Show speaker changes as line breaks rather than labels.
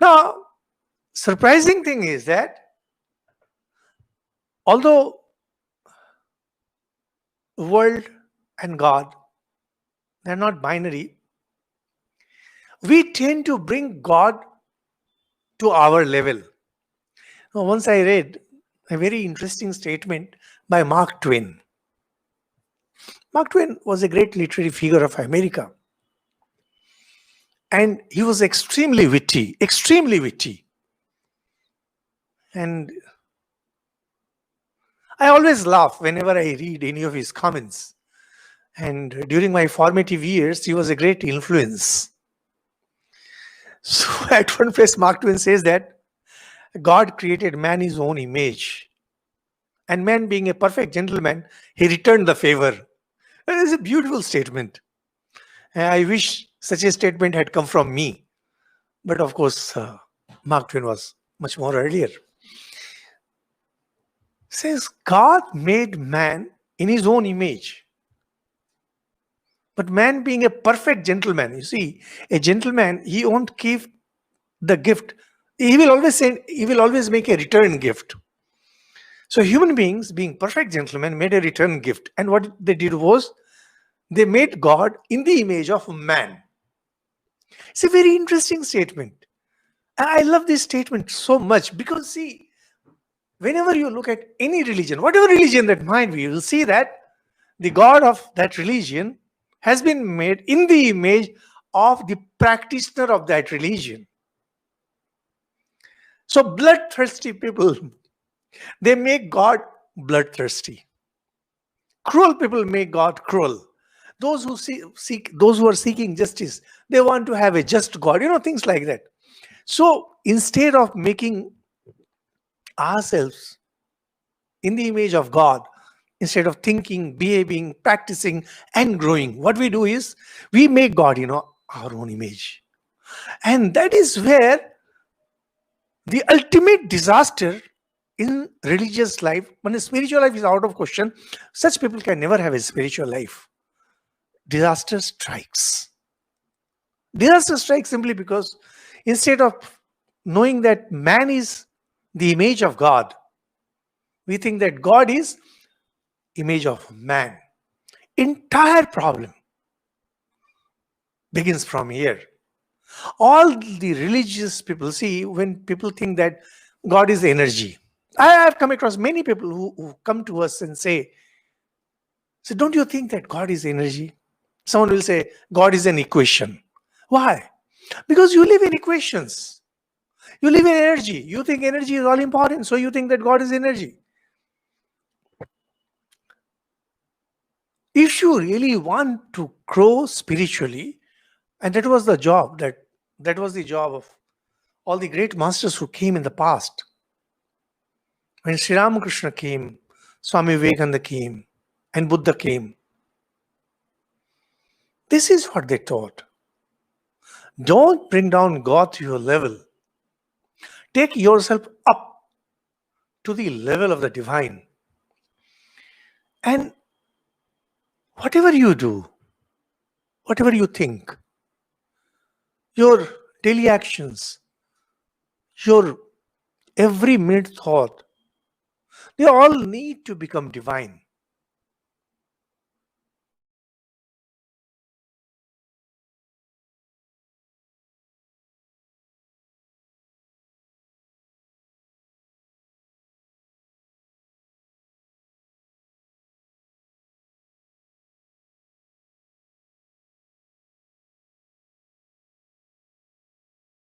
Now, surprising thing is that although world and God, they're not binary, we tend to bring God to our level. Now, once I read a very interesting statement by Mark Twain. Mark Twain was a great literary figure of America. And he was extremely witty, extremely witty. And I always laugh whenever I read any of his comments. And during my formative years, he was a great influence. So at one place, Mark Twain says that God created man his own image. And man being a perfect gentleman, he returned the favor. That is a beautiful statement. And I wish such a statement had come from me. But of course, Mark Twain was much more earlier. Says God made man in his own image. But man being a perfect gentleman, you see, a gentleman, he won't give the gift. He will always make a return gift. So human beings, being perfect gentlemen, made a return gift. And what they did was, they made God in the image of man. It's a very interesting statement. I love this statement so much because, see, whenever you look at any religion, whatever religion that might be, you will see that the God of that religion has been made in the image of the practitioner of that religion. So bloodthirsty people, they make God bloodthirsty. Cruel people make God cruel. Those who those who are seeking justice, they want to have a just God, things like that. So instead of making ourselves in the image of God, instead of thinking, behaving, practicing, and growing, what we do is we make God, our own image. And that is where the ultimate disaster in religious life, when a spiritual life is out of question, such people can never have a spiritual life. Disaster strikes. Disaster strikes simply because instead of knowing that man is the image of God, we think that God is image of man. Entire problem begins from here. All the religious people, see, when people think that God is energy. I have come across many people who come to us and say, so don't you think that God is energy? Someone will say, God is an equation. Why? Because you live in equations. You live in energy. You think energy is all important, so you think that God is energy. If you really want to grow spiritually, and that was the job of all the great masters who came in the past. When Sri Ramakrishna came, Swami Vivekananda came, and Buddha came. This is what they taught. Don't bring down God to your level. Take yourself up to the level of the divine. And whatever you do, whatever you think, your daily actions, your every minute thought, they all need to become divine.